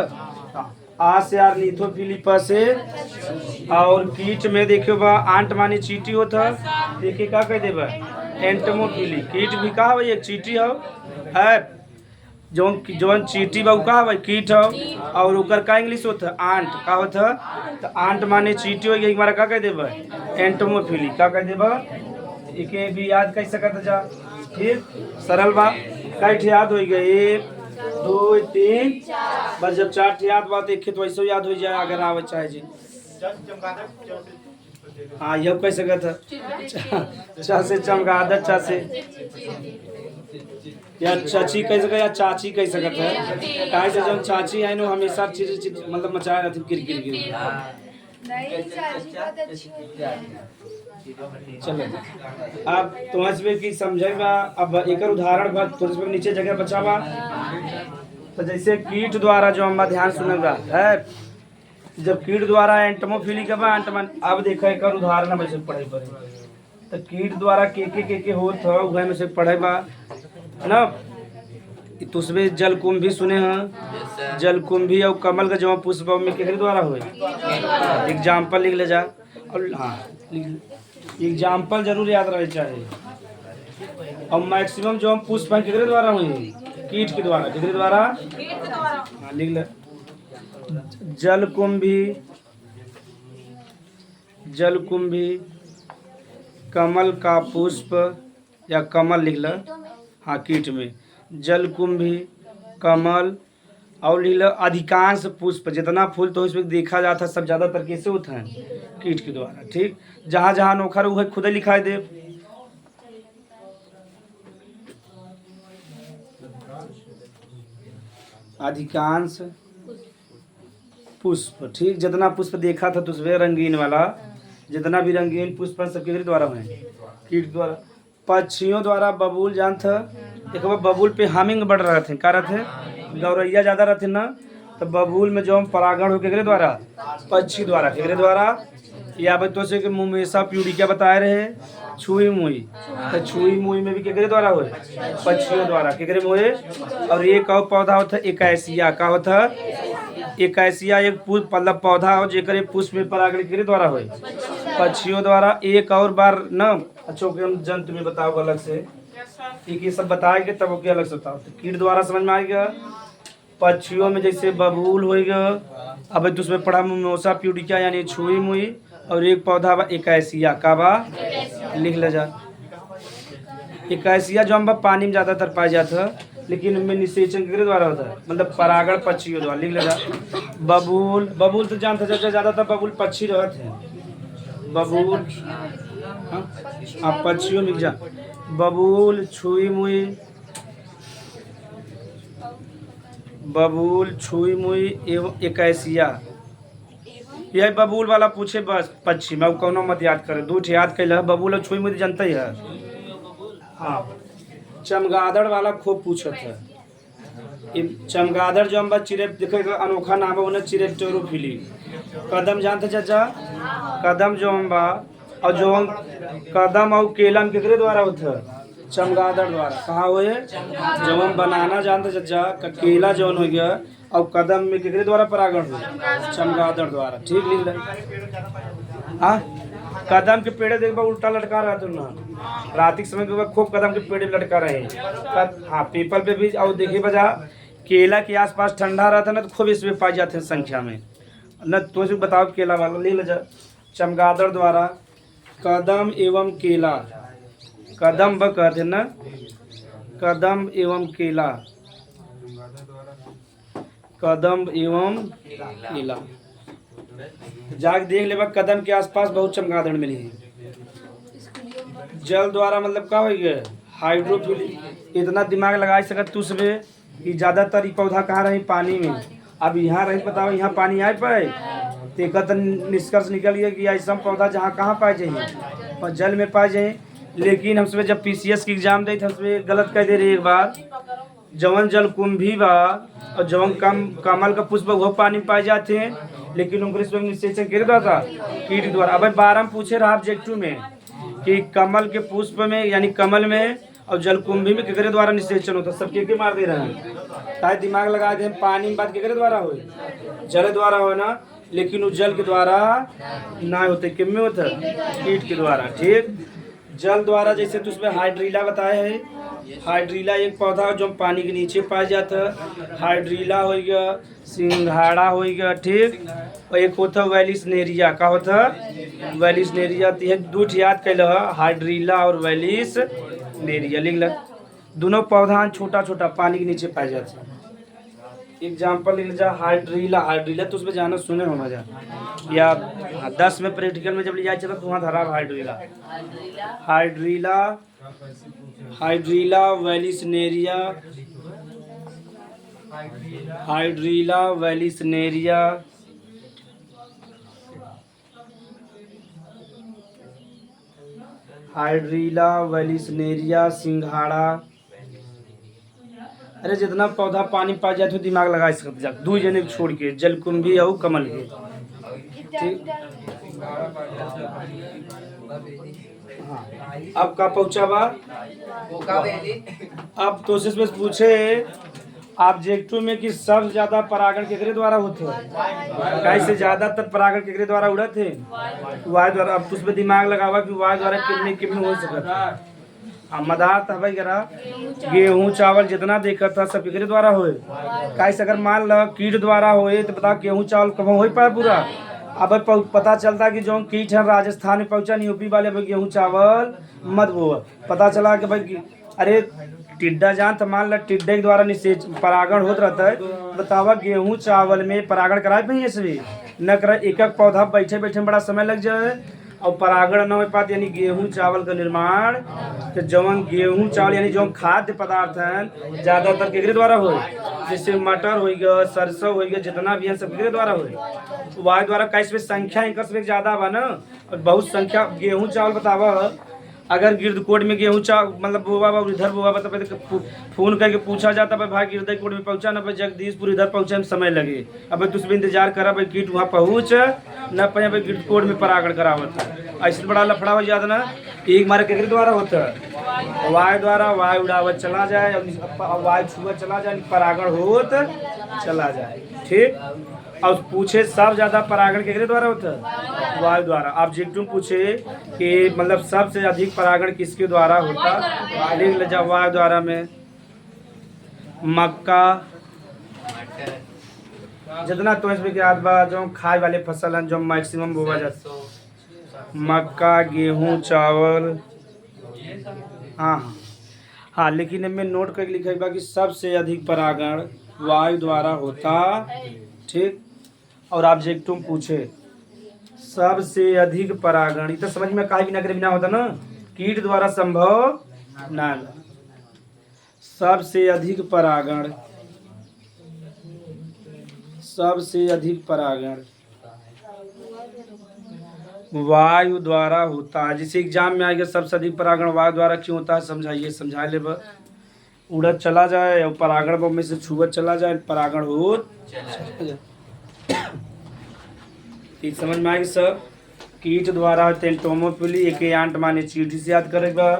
आ से ऑर्निथोफिली प से। और कीट में देखियो बा आंट माने चींटी होता देखिए का कह देबा एंटोमोफिली। कीट भी का हो एक चींटी हो है जौन चींटी बा का हो कीट हो। और ओकर का इंग्लिश होता आंट का होता। तो आंट माने चींटी हो गई हमारा का कह देबा एंटोमोफिली का कह देबा। एके भी याद कर सकत जा ठीक सरल बा। कई याद हो गए 1 2 3 बस। जब 4 याद बात एक तो वैसे याद हो जाए अगर आवे चाहे जी। हाँ यह कह सकत है चा से चमगादड़, चा से या चाची कह सकते या चाची कह सकत है। काहे से जब चाची है नो हमेशा चीज मतलब मचाए रहती गिर गिर गिर। नहीं चाची बहुत अच्छी होती है। चलो अब तुम्हारे की समझेगा। अब एक उदाहरण बात तुम्हारे नीचे जगह बचावा। तो जैसे कीट द्वारा जो हम ध्यान सुनेगा है जब कीट द्वारा एंटोमोफिली का बा एंटमन। अब देखा एक उदाहरण में से पढ़े पड़े। तो कीट द्वारा के होत है वह में से पढ़े बा है ना। तुसबे जलकुंभी सुने हैं जलकुंभी और कमल का जो पुष्प में के द्वारा हुए एग्जाम्पल लिख ले जा। और हाँ एग्जाम्पल जरूर याद रहे चाहिए। और मैक्सिमम जो हम पुष्प केकरे द्वारा हुए कीट के द्वारा केकरे द्वारा हाँ लिख ले। जलकुंभी कमल का पुष्प या कमल लिख ले हाँ कीट में जलकुंभी कमल। और लिख ले अधिकांश पुष्प जितना फूल तो इसमें देखा जाता सब ज़्यादातर कैसे होता है कीट के द्वारा। ठीक जहाँ जहाँ नोखर वह खुद ही लिखाई दे। अधिकांश पुष्प ठीक जितना पुष्प देखा था तो उसमें रंगीन वाला जितना भी रंगीन पुष्प सब किसके द्वारा हुए कीट द्वारा। पक्षियों द्वारा बबूल जान था एक बार बबूल पे हमिंग बढ़ रहे थे क्या रहते गौरैया ज़्यादा रहते ना। तो बबूल में जो हम परागण हो केकरे द्वारा पक्षी द्वारा केकरे द्वारा। या बच्चों से कि मुमेसा प्यूडी क्या बताए रहे छुई मुई। तो छुई मुई में भी केकरे द्वारा हुए पक्षियों द्वारा केकरे मुए। और एक और पौधा होता है एकैसिया का होता एकैसिया एक मतलब पौधा हो जेकर पुष्प में परागण केकरे द्वारा हुए पक्षियों द्वारा। एक और बार न अच्छो के हम जंतु में बताओ अलग से एक ये सब बताएंगे तब ओके अलग से बताओ। तो कीट द्वारा समझ में आएगा। पक्षियों में जैसे बबूल होएगा अब तो उसमें पढ़ा मोसा प्यूडिका यानी छुई मुई। और एक पौधा बा एकैसिया का बा लिख ले जा। एकैसिया जो हम पानी में ज़्यादातर पाया जाता है लेकिन उनमें निषेचन के द्वारा होता है मतलब परागण पक्षियों द्वारा लिख ले जा। बबूल बबूल तो जानते जैसे ज़्यादातर बबूल पक्षी रहते हैं बबूल हाँ पक्षियों लिख जा। बबूल, छुई मुई, बबूल, छुई मुई एवं इक्कीसिया। यही बबूल वाला पूछे बस पक्षी में कौनो मत याद करे, दू ठे याद कैल बबूल और छुई मुई तो जानते ही है। हाँ, चमगादड़ वाला खूब पूछत है। चमगादड़ जो हम चिरे देखे अनोखा नाम है उन्हें चिरेप्टेरोफिली। कदम जानते चाचा? कदम जो हम बा और जो हम कदम और केला में केकरे द्वारा होता है? चमगादड़ द्वारा। कहाँ हुए? जब हम बनाना जानते चाचा केला जौन हो गया और कदम में केकरे द्वारा परागण हुआ? चमगादड़ द्वारा। ठीक लिख ले। हाँ, कदम के पेड़े देखबा उल्टा लटका रहा तुम ना, रात के समय पे खूब कदम के पेड़े लटका रहे। हाँ, पीपल पे भी और देखिए बजा केला के आसपास ठंडा रहता ना तो खूब इसमें पाए जाते हैं संख्या में न। तो से बताओ केला वाला ले जा। चमगादड़ द्वारा कदम एवं केला, कदम ब कहते ना, कदम एवं केला, कदम एवं केला। जाग देख ले कदम के आसपास बहुत चमगादड़ मिली है। जल द्वारा मतलब क्या हो गया? हाइड्रोफिली। इतना दिमाग लगा सकत तू सबे कि ज्यादातर ये पौधा कहाँ रही? पानी में। अब यहाँ रही बताओ यहाँ पानी आए पाए तो निष्कर्ष निकल गया कि ऐसा पौधा जहाँ कहाँ पाए जाए और जल में पाए जाए। लेकिन हम सब जब PCS की एग्जाम दी हम सब गलत कह दे रही एक बार, जवन जल कुंभी बा और जवन कमल का पुष्प वो पानी पाए जाते हैं, लेकिन उनके निषेचन कर रहा था कीट द्वारा। अब 12 में पूछे रहा ऑब्जेक्टिव में कि कमल के पुष्प में यानी कमल में और जलकुंभी में केकरे द्वारा निषेचन होता? सब के मार दे रहे हैं। ताकि दिमाग लगा दे पानी में बात केकरे द्वारा हो? जल द्वारा हो ना, लेकिन वो जल के द्वारा ना होते, किम में होता? कीट के द्वारा। ठीक, जल द्वारा जैसे तो उसमें हाइड्रीला बताया है। हाइड्रीला एक पौधा जो पानी के नीचे पाया जाता है। हाइड्रीला हो गया, सिंघाड़ा हो गया। ठीक, और एक होता वेलिसनेरिया। का होता? वेलिसनेरिया। दू याद कैल हाइड्रीला और वेलिसनेरिया लिख ल। दोनों पौधा छोटा छोटा पानी के नीचे पाए जाते हैं। एग्जाम्पल लिख जा हाइड्रीला। हाइड्रीला तो उसमें जाना सुने हो मजा या 10 में प्रैक्टिकल में जब ले जाए तो वहाँ धरा hydrilla. Hydrilla, hydrilla Vallisneria, hydrilla Vallisneria, hydrilla Vallisneria, सिंघाड़ा। अरे जितना पौधा पानी पा जाए तो दिमाग लगा सकते जा, दू जने छोड़ के जलकुंभी और कमल के। ठीक, हाँ, अब का पहुंचा बा? अब तो बस पूछे ऑब्जेक्टिव में कि सबसे ज्यादा परागण केकरे द्वारा होते हैं? कैसे ज्यादातर परागण केकरे द्वारा उड़त है? वायु द्वारा। अब उसमें दिमाग लगावा कि वायु द्वारा कितने कितने हो सकता है। मदार था भाई करा गेहूं चावल जितना देखा था सब केकरे द्वारा होए? कैसे अगर मान लो कीट द्वारा होए तो बता गेहूं चावल कब हो पाए पूरा? अब पता चलता कि जो कीट है राजस्थान में पहुंचा नहीं, यूपी वाले भाई गेहूं चावल मत बो। पता चला कि भाई अरे टिड्डा जान तो मान लो टिड्डे के द्वारा निषेच परागण होता रहता है। बतावा गेहूं चावल में परागण कराए पे ऐसे न करा, एक एक पौधा बैठे बैठे बड़ा समय लग जाए और परागण न हो पाते। यानी गेहूं चावल का निर्माण तो जवन गेहूं चावल यानी जो खाद्य पदार्थ हैं ज्यादातर केकरे द्वारा हो? जैसे मटर हो गया, सरसों हो गया, जितना भी है सब केकरे द्वारा हो? वायु द्वारा। कैसे संख्या इनका ज्यादा बा ना, और बहुत संख्या। गेहूं चावल बतावा अगर गिरदकोट में गेहूं चावल मतलब बोवा बा इधर बोवा बा तो फोन करके पूछा जाता भाई गिरदकोट में पहुंचा ना, भाई जगदीशपुर इधर पहुंचे में समय लगे। अब भाई तुझे इंतजार करा भाई कीट वहाँ पहुँच न पाए, भाई गिरदकोट में परागण करावत है। ऐसे बड़ा लफड़ा हो जाता ना। एक मारे केकरे द्वारा होता है? वायु द्वारा। वायु उड़ावत चला जाए, वायु छुआ चला जाए, परागण होत चला जाए। ठीक, और पूछे सब ज्यादा परागण केकरे द्वारा होता है? वायु द्वारा। ऑब्जेक्टिव पूछे कि मतलब सबसे अधिक परागण किसके द्वारा होता? लिख ले जा वायु द्वारा में मक्का जितना तो इसमें के याद बा जो खाए वाले फसल हैं जो मैक्सिमम बोवा जाता, मक्का, गेहूं, चावल। हाँ हाँ, लेकिन इनमें नोट करके लिखा बा कि सबसे अधिक परागण वायु द्वारा होता। ठीक, और ऑब्जेक्टिव पूछे सबसे अधिक परागण, तो समझ में काहे बिना करे बिना होता ना, कीट द्वारा संभव ना ना। सबसे अधिक परागण, सबसे अधिक परागण वायु द्वारा होता है। जैसे एग्जाम में आएगा सबसे अधिक परागण वायु द्वारा क्यों होता है, समझाइए, समझा ले बस। उड़द चला जाए और परागण बम में से छुअत चला जाए, परागण हो ठीक समझ में आएगी सब। कीट द्वारा होते हैं टोमोफिली, एक आंट माने चींटी से याद करेगा।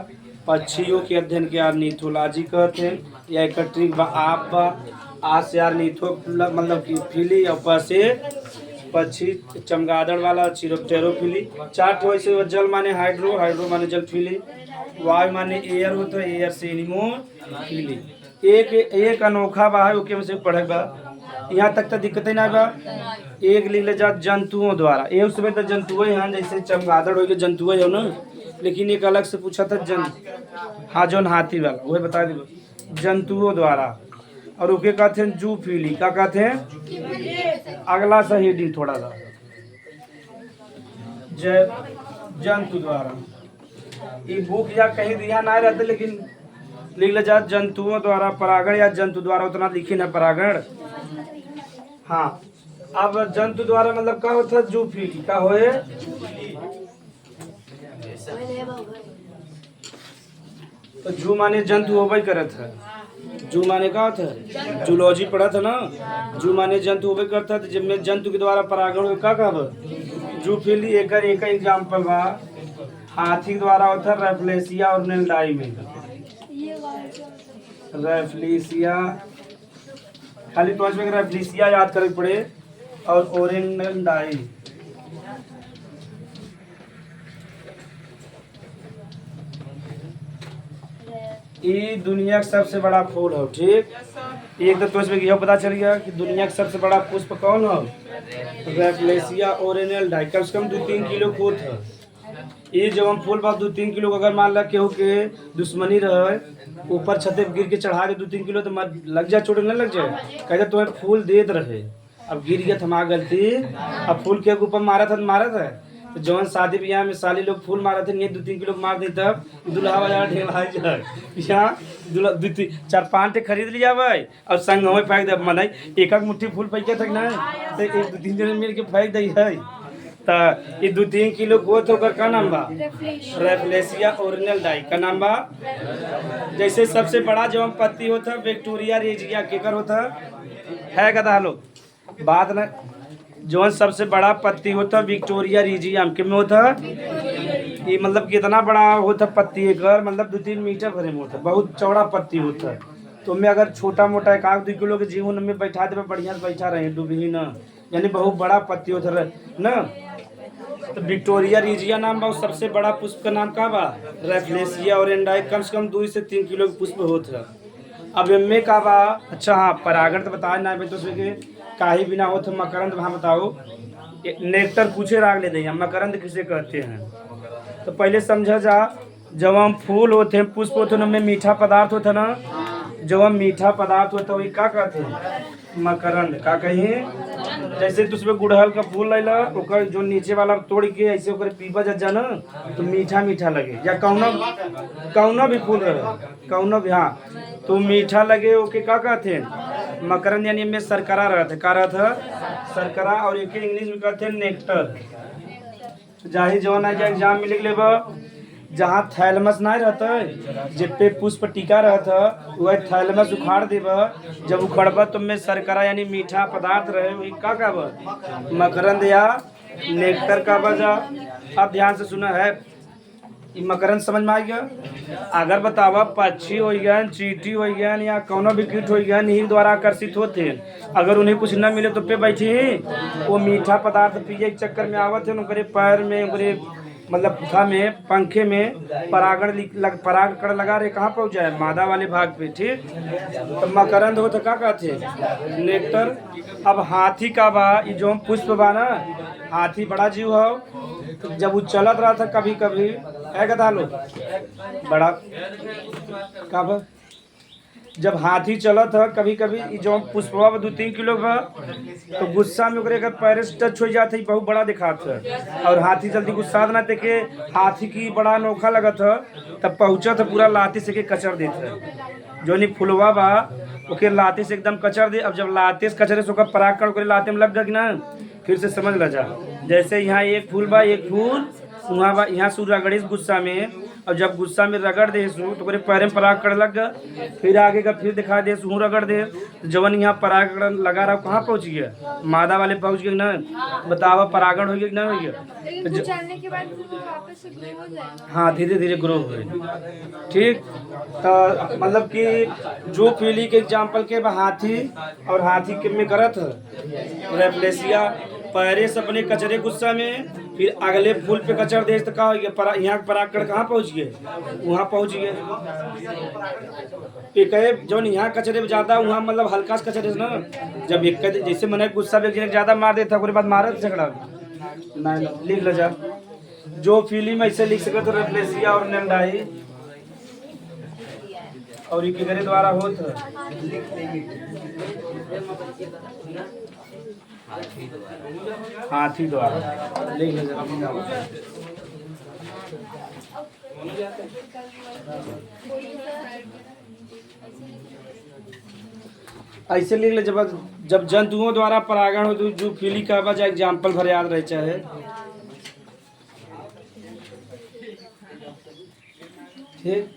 पक्षियों के अध्ययन के आर्निथोलॉजी कहते हैं, या एकत्रित आप आज से आर्निथो मतलब कि फिली और प से पक्षी चमगादड़ वाला चिरोप्टेरोफिली। चार ठो ऐसे जल माने हाइड्रो, हाइड्रो माने जल फिली। वायु माने एयर होता है, एयर से एनिमोफिली। एक अनोखा बा है ओके में से पढ़ेगा। यहाँ तक तो दिक्कत ही ना बा। एक लिख ले जा जंतुओं द्वारा, एक उसमें तो जंतु हैं जैसे चमगादड़ हो गए जंतु हो ना, लेकिन एक अलग से पूछा था हाँ जौन हाथी वाला वही बता दो जंतुओं द्वारा। और ओके कहते हैं जूफिली, क्या कहते हैं अगला सा हेडिंग थोड़ा सा जंतु द्वारा। ये बुक या कहीं दिया ना रहते, लेकिन लिख ले जा जंतुओं द्वारा परागण या जंतु द्वारा, उतना लिखी ना परागण। हाँ अब जंतु द्वारा मतलब क्या होता है, जूफिली का होए। तो जू माने जंतु होबे करत है, जू माने का होता है, जूलॉजी पढ़ा था ना, जू माने जंतु होबे करता है। तो जब में जंतु के द्वारा परागण हो का कहब जूफिली। एक एग्जाम्पल बा हाथी के द्वारा होता है रेफ्लेसिया और नेल्डाई में। रेफ्लेसिया खाली तो में रेफ्लेसिया याद करे पड़े और ओरेनेल्डाई। ये दुनिया का सबसे बड़ा फूल है, ठीक। एक तो इसमें यह पता चल गया कि दुनिया का सबसे बड़ा पुष्प कौन है, रेफ्लेसिया ओरेनेल्डाई। कम से कम 2-3 किलो खोद है ये। जब हम फूल बा 2-3 किलो अगर मान ला केहू के दुश्मनी रहे, ऊपर छते गिर के चढ़ा के 2-3 किलो तो मत लग जाए, चोट न लग जाए। कहते तुम्हें फूल देत रहे, अब गिर गया थमा गलती, अब फूल के ऊपर मारा था तो जौन शादी ब्याह में साली लोग फूल मारा थे, ये 2-3 किलो मार दे तब दूल्हा वाला ढेला जाए। यहाँ 4-5 खरीद लिया भाई और संग में फेंक दे मन एक मुट्ठी फूल पैके तक ना, तो 1-2-3 जने मिल के फेंक दी है। तो ये 2-3 किलो गोथ होकर का नाम बा, रेफ्लेसिया ओरेनेल्डाई का नाम बा। जैसे सबसे बड़ा जो हम पत्ती होता है विक्टोरिया रेजिया केकर होता है कदा लोग बात न। जो सबसे बड़ा पत्ती होता है विक्टोरिया रेजियम के में होता है। ये मतलब कितना बड़ा होता पत्ती है घर, मतलब 2-3 मीटर भरे में होता है, बहुत चौड़ा पत्ती होता है। तो मैं अगर छोटा मोटा 1-2 किलो के जीवन में बैठा दे बढ़िया से बैठा रहे डूबी ना, यानी बहुत बड़ा पत्ती होता है ना। तो विक्टोरिया रेजिया नाम बा, सबसे बड़ा पुष्प का नाम का बा रेफ्लेसिया ओरेनेल्डाई। कम से कम 2 से 3 किलो के पुष्प होता है। अब इनमें का बा, अच्छा हाँ परागण तो बताया ना तो उसमें काही बिना हो तो मकरंद वहाँ बताओ। नेक्टर पूछे राग ले दें, मकरंद किसे कहते हैं। तो पहले समझा जा, जब हम फूल होते हैं पुष्प होते हैं उनमें मीठा पदार्थ होता है ना, जब हम मीठा पदार्थ होता है वही क्या कहते हैं, मकरंद का कहीं। जैसे तुझमें गुड़हल का फूल लेला ओकर जो नीचे वाला तोड़ के ऐसे ओकर पीपा जा ना तो मीठा मीठा लगे, या कौनो भी फूल रहे कौनो भी, हाँ तो मीठा लगे ओके क्या कहते हैं, मकरंद। यानी में सरकरा रहता है, का रहता है सरकरा, और एक इंग्लिश में कहते हैं नेक्टर। जाहिर जवान आ जाए एग्जाम में लिख लेबा, जहाँ थैलमस नहीं रहता है जिस पे पुष्प टीका रहता है वह थैलमस उखाड़ देबा। जब उखड़बा तो में सरकरा यानी मीठा पदार्थ रहे वही का कहबा मकरंद या नेक्टर का बजा। अब ध्यान से सुना है, ये मकरंद समझ में आ गया। अगर बतावा पक्षी हो गया, चींटी हो गया या कौनो भी कीट हो गया नीर द्वारा आकर्षित होते हैं, अगर उन्हें कुछ न मिले तो पे बैठे वो मीठा पदार्थ पिए के चक्कर में आवत है, उनके पैर में उनके मतलब पुथा में पंखे में पराग कण लगा रहे, कहाँ पहुँच जाए मादा वाले भाग पे, ठीक। तो मकरंद हो तो क्या कहते हैं नेक्टर। अब हाथी का बा, ये जो पुष्प बा ना, हाथी बड़ा जीव हो, तो जब वो चलत रहा था कभी कभी है कदा लो बड़ा का बा, जब हाथी चलत है कभी कभी जो पुष्पवा 2-3 किलो का तो गुस्सा में ओकरे का पैर से टच हो जाते बहुत बड़ा दिखात है और हाथी जल्दी गुस्सा ना देखे हाथी की बड़ा अनोखा लगत है तब पहुँचत है पूरा लाती से के कचर देत है जो नहीं फुलवा बा ओके लाते से एकदम कचर दे। अब जब लाते से कचरे से ओकर परागण ओकरे लाते में लग गया कि ना फिर से समझ ल जा जैसे यहाँ एक फूल बा एक फूल वहाँ बा यहाँ सूर्य रगड़ी गुस्सा में और जब गुस्सा में रगड़ दे सू तो ओकरे पैर में परागण लग गया फिर आगे का फिर दिखा दे सू रगड़ दे तो जवन यहाँ परागण लगा रहा कहाँ पहुँच गया मादा वाले पहुँच गए ना बतावा परागण हो गया कि ना हो गया लेकिन कुछ चलने के बाद वो वापस से ग्रो हो जाएगा। हाँ धीरे धीरे ग्रो हुए ठीक। तो मतलब कि जो पीली के एग्जाम्पल के हाथी और हाथी के में करत रेपलेसिया पैरे से अपने कचरे गुस्सा में फिर अगले फूल पे कचर दे तो कहा यहाँ परागण कहाँ पहुँच गए वहाँ पहुँच गए कहे जो यहाँ कचरे में ज्यादा वहाँ मतलब हल्का से कचरे से ना जब एक जैसे मैंने गुस्सा में ज्यादा मार देता उसके बाद मारत झगड़ा नहीं लिख लो जा जो फिल्म ऐसे लिख सके तो रेपलेसिया और नंडाई और ये किधर द्वारा होता हाथी द्वारा लिख लो जा ऐसे लिख ले जब जंतुओं द्वारा परागण हो तो जो फीली का बजा एग्जाम्पल भर याद रहे चाहे ठीक।